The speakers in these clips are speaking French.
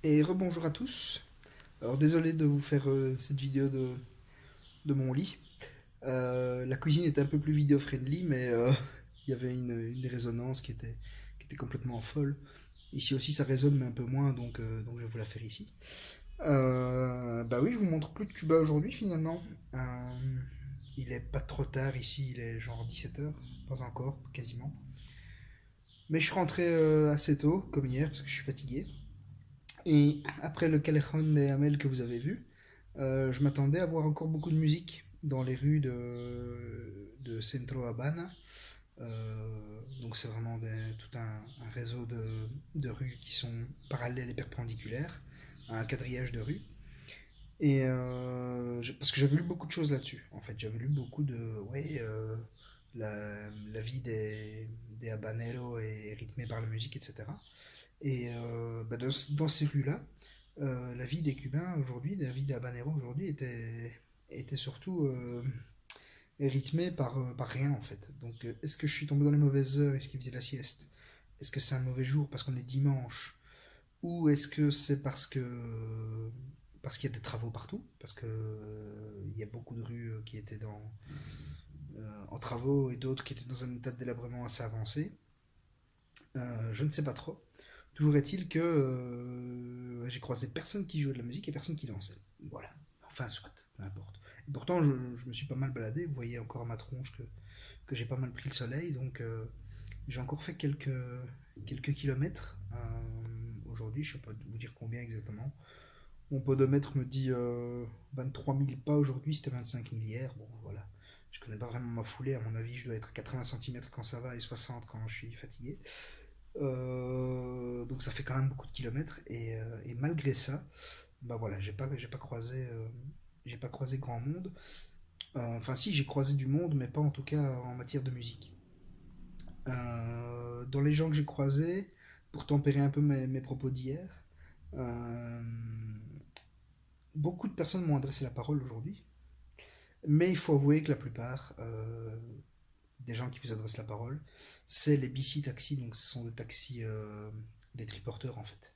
Et rebonjour à tous. Alors désolé de vous faire cette vidéo de mon lit. La cuisine était un peu plus vidéo friendly, mais il y avait une résonance qui était complètement folle. Ici aussi ça résonne mais un peu moins, donc je vais vous la faire ici. Bah oui, je vous montre plus de Cuba aujourd'hui finalement. Euh, il est pas trop tard ici, il est genre 17 h, pas encore, quasiment. Mais je suis rentré assez tôt, comme hier, parce que je suis fatigué. Et après le Callejon de Hamel que vous avez vu, je m'attendais à voir encore beaucoup de musique dans les rues de Centro Habana. Donc c'est vraiment tout un réseau de rues qui sont parallèles et perpendiculaires, un quadrillage de rues. Et parce que j'avais lu beaucoup de choses là-dessus. En fait, j'avais lu beaucoup de, ouais, la vie des habaneros est rythmée par la musique, etc. Et bah, dans ces rues-là, la vie des Cubains aujourd'hui, la vie des habaneros aujourd'hui était surtout rythmée par rien en fait. Donc est-ce que je suis tombé dans les mauvaises heures? Est-ce qu'ils faisaient la sieste? Est-ce que c'est un mauvais jour parce qu'on est dimanche? Ou est-ce que c'est parce qu'il y a des travaux partout? Parce que il y a beaucoup de rues qui étaient en travaux et d'autres qui étaient dans un état de délabrement assez avancé. Je ne sais pas trop. Toujours est-il que j'ai croisé personne qui jouait de la musique et personne qui dansait. Voilà. Enfin, soit, peu importe. Et pourtant, je me suis pas mal baladé. Vous voyez encore à ma tronche que j'ai pas mal pris le soleil. Donc, j'ai encore fait quelques kilomètres. Aujourd'hui, je ne sais pas vous dire combien exactement. Mon podomètre me dit 23 000 pas aujourd'hui, c'était 25 000 hier. Bon, voilà. Je connais pas vraiment ma foulée. À mon avis, je dois être à 80 cm quand ça va et 60 quand je suis fatigué. Donc ça fait quand même beaucoup de kilomètres et malgré ça, bah voilà, j'ai pas croisé grand monde. Enfin si, j'ai croisé du monde, mais pas en tout cas en matière de musique. Dans les gens que j'ai croisés, pour tempérer un peu mes propos d'hier, euh, beaucoup de personnes m'ont adressé la parole aujourd'hui, mais il faut avouer que la plupart des gens qui vous adressent la parole, c'est les BC taxis, donc ce sont des taxis, des triporteurs en fait.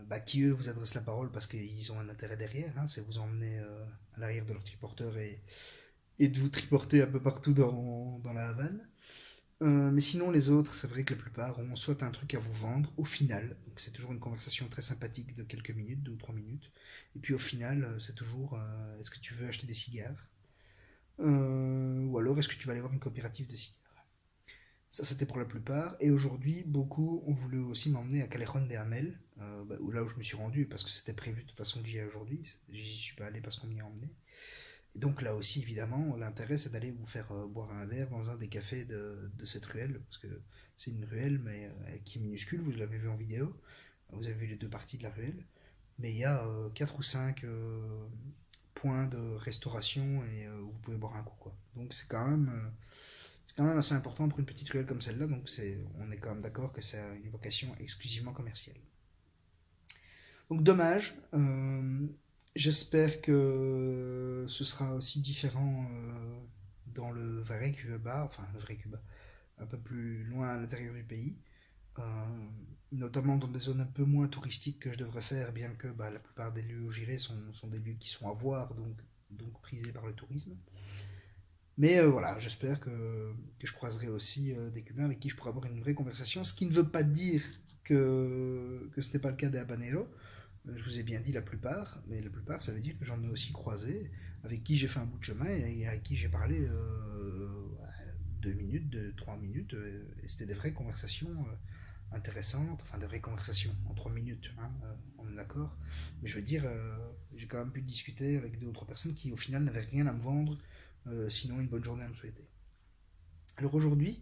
Bah, qui eux vous adressent la parole parce qu'ils ont un intérêt derrière, hein, c'est vous emmener à l'arrière de leur triporteur et de vous triporter un peu partout dans la Havane. Mais sinon, les autres, c'est vrai que la plupart ont soit un truc à vous vendre au final, donc c'est toujours une conversation très sympathique de quelques minutes, 2 ou 3 minutes, et puis au final, c'est toujours est-ce que tu veux acheter des cigares? Ou alors est-ce que tu vas aller voir une coopérative de cigares? Ça, c'était pour la plupart. Et aujourd'hui, beaucoup ont voulu aussi m'emmener à Callejon de Hamel, bah, là où je me suis rendu, parce que c'était prévu de toute façon que j'y aille aujourd'hui. J'y suis pas allé parce qu'on m'y a emmené. Et donc là aussi, évidemment, l'intérêt, c'est d'aller vous faire boire un verre dans un des cafés de cette ruelle, parce que c'est une ruelle, mais qui est minuscule, vous l'avez vu en vidéo. Vous avez vu les deux parties de la ruelle. Mais il y a 4 ou 5 points de restauration et où vous pouvez boire un coup, quoi. Donc c'est quand même assez important pour une petite ruelle comme celle-là, donc on est quand même d'accord que c'est une vocation exclusivement commerciale. Donc dommage. J'espère que ce sera aussi différent dans le vrai Cuba, enfin le vrai Cuba, un peu plus loin à l'intérieur du pays, euh, notamment dans des zones un peu moins touristiques que je devrais faire, bien que bah, la plupart des lieux où j'irai sont des lieux qui sont à voir, donc prisés par le tourisme. Mais voilà, j'espère que je croiserai aussi des Cubains avec qui je pourrai avoir une vraie conversation, ce qui ne veut pas dire que ce n'est pas le cas des habaneros. Je vous ai bien dit la plupart, mais la plupart, ça veut dire que j'en ai aussi croisé, avec qui j'ai fait un bout de chemin et avec qui j'ai parlé 2 minutes, 3 minutes, et c'était des vraies conversations intéressantes, enfin des vraies conversations en 3 minutes, hein, on est d'accord. Mais je veux dire, j'ai quand même pu discuter avec 2 ou 3 personnes qui au final n'avaient rien à me vendre, sinon une bonne journée à me souhaiter. Alors aujourd'hui,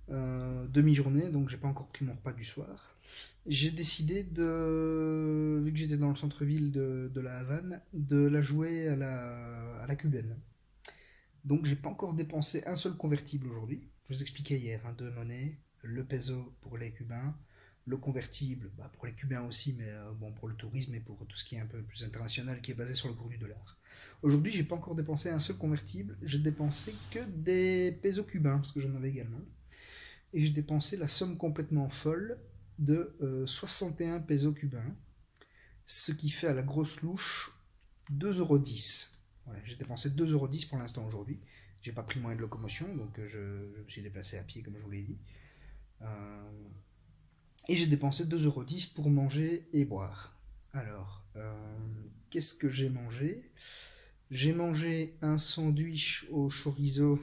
demi-journée, donc j'ai pas encore pris mon repas du soir. J'ai décidé vu que j'étais dans le centre-ville de la Havane, de la jouer à la cubaine. Donc j'ai pas encore dépensé un seul convertible aujourd'hui. Je vous expliquais hier, hein, deux monnaies, le peso pour les Cubains, le convertible bah, pour les Cubains aussi, mais bon pour le tourisme et pour tout ce qui est un peu plus international qui est basé sur le cours du dollar. Aujourd'hui j'ai pas encore dépensé un seul convertible, j'ai dépensé que des pesos cubains parce que j'en avais également. Et j'ai dépensé la somme complètement folle de 61 pesos cubains. ce qui fait à la grosse louche 2,10 €. Voilà, j'ai dépensé 2,10 € pour l'instant aujourd'hui. J'ai pas pris moyen de locomotion, donc je me suis déplacé à pied comme je vous l'ai dit. Euh, et j'ai dépensé 2,10 € pour manger et boire. Alors, qu'est-ce que j'ai mangé? J'ai mangé un sandwich au chorizo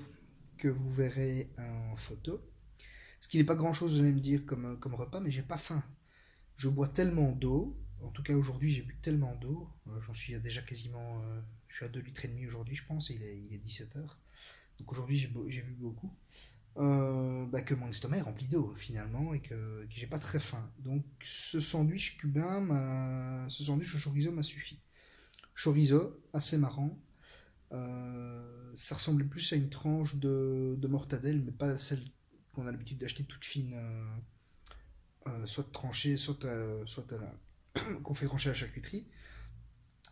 que vous verrez en photo. Ce qui n'est pas grand-chose, vous allez me dire, comme repas, mais j'ai pas faim. Je bois tellement d'eau, en tout cas aujourd'hui j'ai bu tellement d'eau, j'en suis à déjà quasiment, je suis à 2 litres et demi aujourd'hui je pense, et il est 17 h. Donc aujourd'hui j'ai bu beaucoup, bah, que mon estomac est rempli d'eau finalement et que j'ai pas très faim. Donc ce sandwich au chorizo m'a suffi. Chorizo, assez marrant, ça ressemblait plus à une tranche de mortadelle, mais pas celle qu'on a l'habitude d'acheter toute fine, soit tranchée, soit à qu'on fait trancher à la charcuterie.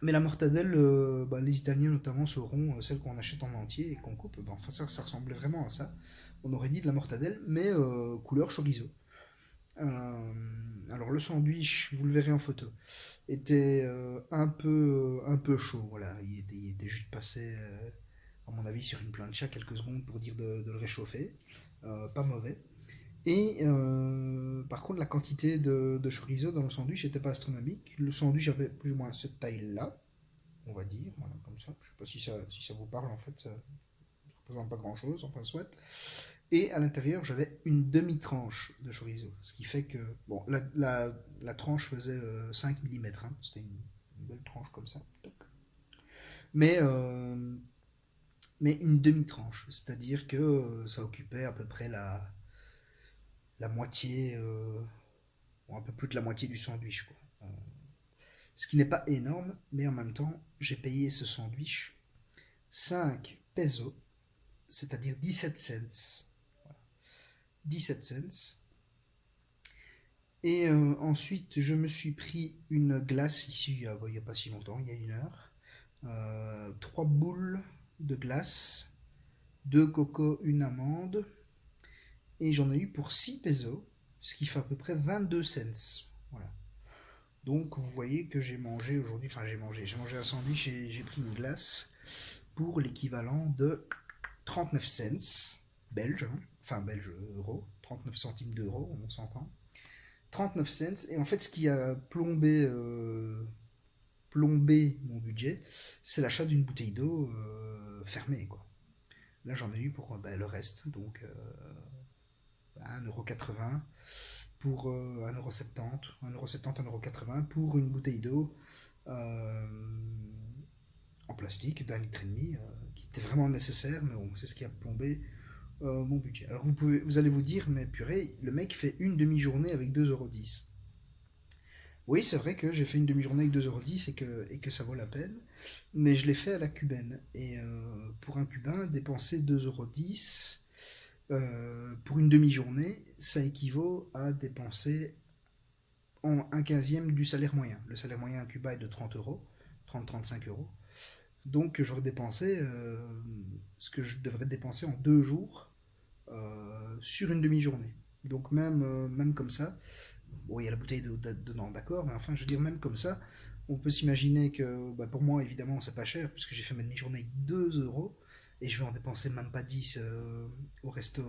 Mais la mortadelle, bah, les Italiens notamment sauront, celle qu'on achète en entier et qu'on coupe. Bah, enfin, ça ressemblait vraiment à ça. On aurait dit de la mortadelle, mais couleur chorizo. Alors le sandwich, vous le verrez en photo, était un peu chaud. Voilà, il était juste passé, à mon avis, sur une plancha quelques secondes pour dire de le réchauffer. Pas mauvais. Et par contre, la quantité de chorizo dans le sandwich n'était pas astronomique. Le sandwich avait plus ou moins cette taille-là, on va dire, voilà, comme ça. Je ne sais pas si ça vous parle, en fait, ça ne représente pas grand-chose, enfin soit. Et à l'intérieur, j'avais une demi-tranche de chorizo, ce qui fait que, bon, la tranche faisait 5 mm, hein. C'était une belle tranche comme ça. Mais, euh, mais une demi-tranche, c'est-à-dire que ça occupait à peu près la moitié, ou un peu plus de la moitié du sandwich, quoi. Ce qui n'est pas énorme, mais en même temps, j'ai payé ce sandwich 5 pesos, c'est-à-dire 17 cents. 17 cents. Et ensuite, je me suis pris une glace ici il n'y a pas si longtemps, il y a 1 heure. 3 boules de glace, 2 cocos, une amande. Et j'en ai eu pour 6 pesos, ce qui fait à peu près 22 cents. Voilà. Donc vous voyez que j'ai mangé aujourd'hui, enfin j'ai mangé un sandwich et j'ai pris une glace pour l'équivalent de 39 cents belges, hein, enfin belges euros, 39 centimes d'euros, on s'entend. 39 cents, et en fait ce qui a plombé mon budget, c'est l'achat d'une bouteille d'eau fermée, quoi. Là j'en ai eu pour bah, le reste, donc 1,80 € pour 1,70 €, 1,70 €, 1,80 € pour une bouteille d'eau euh, en plastique d'1,5 litre, qui était vraiment nécessaire, mais bon, c'est ce qui a plombé mon budget. Alors vous allez vous dire, mais purée, le mec fait une demi-journée avec 2,10 €. Oui, c'est vrai que j'ai fait une demi-journée avec 2,10 € et que ça vaut la peine, mais je l'ai fait à la cubaine. Et pour un cubain, dépenser 2,10 € pour une demi-journée, ça équivaut à dépenser en un quinzième du salaire moyen. Le salaire moyen à Cuba est de 30 euros, 30-35 €. Donc j'aurais dépensé ce que je devrais dépenser en 2 jours sur une demi-journée. Donc même comme ça, bon, il y a la bouteille dedans, d'accord, mais enfin, je veux dire, même comme ça, on peut s'imaginer que bah, pour moi, évidemment, c'est pas cher, puisque j'ai fait ma demi-journée avec 2 € et je vais en dépenser même pas 10 au resto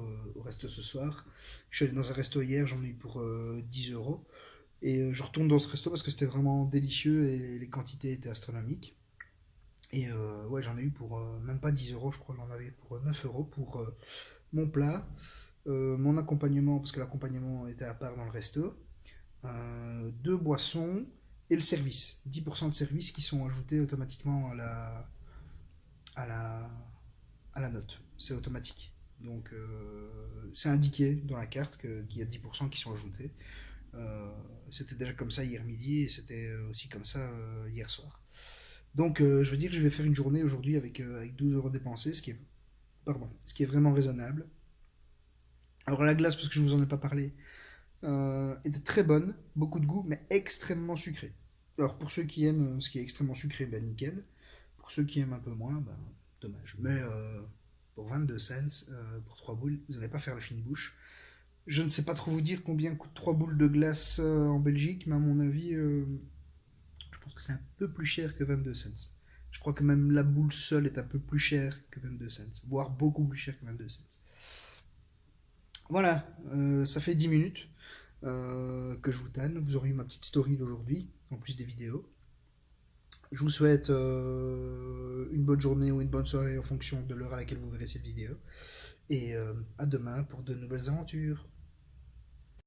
ce soir. Je suis allé dans un resto hier, j'en ai eu pour 10 € et je retourne dans ce resto parce que c'était vraiment délicieux et les quantités étaient astronomiques. Et ouais, j'en ai eu pour même pas 10 €, je crois, j'en avais pour 9 € pour mon plat, mon accompagnement, parce que l'accompagnement était à part dans le resto, 2 boissons et le service. 10% de service qui sont ajoutés automatiquement à la, à la note. C'est automatique. Donc c'est indiqué dans la carte qu'il y a 10% qui sont ajoutés. C'était déjà comme ça hier midi et c'était aussi comme ça hier soir. Donc je veux dire que je vais faire une journée aujourd'hui avec 12 € dépensés, ce qui est vraiment raisonnable. Alors la glace, parce que je vous en ai pas parlé, était très bonne, beaucoup de goût, mais extrêmement sucrée. Alors pour ceux qui aiment ce qui est extrêmement sucré, ben nickel. Pour ceux qui aiment un peu moins, ben dommage. Mais pour 22 cents, pour 3 boules, vous n'allez pas faire la fine bouche. Je ne sais pas trop vous dire combien coûtent 3 boules de glace en Belgique, mais à mon avis, pense que c'est un peu plus cher que 22 cents. Je crois que même la boule seule est un peu plus chère que 22 cents, voire beaucoup plus cher que 22 cents. Voilà, ça fait 10 minutes que je vous tanne. Vous aurez eu ma petite story d'aujourd'hui, en plus des vidéos. Je vous souhaite une bonne journée ou une bonne soirée en fonction de l'heure à laquelle vous verrez cette vidéo. Et à demain pour de nouvelles aventures.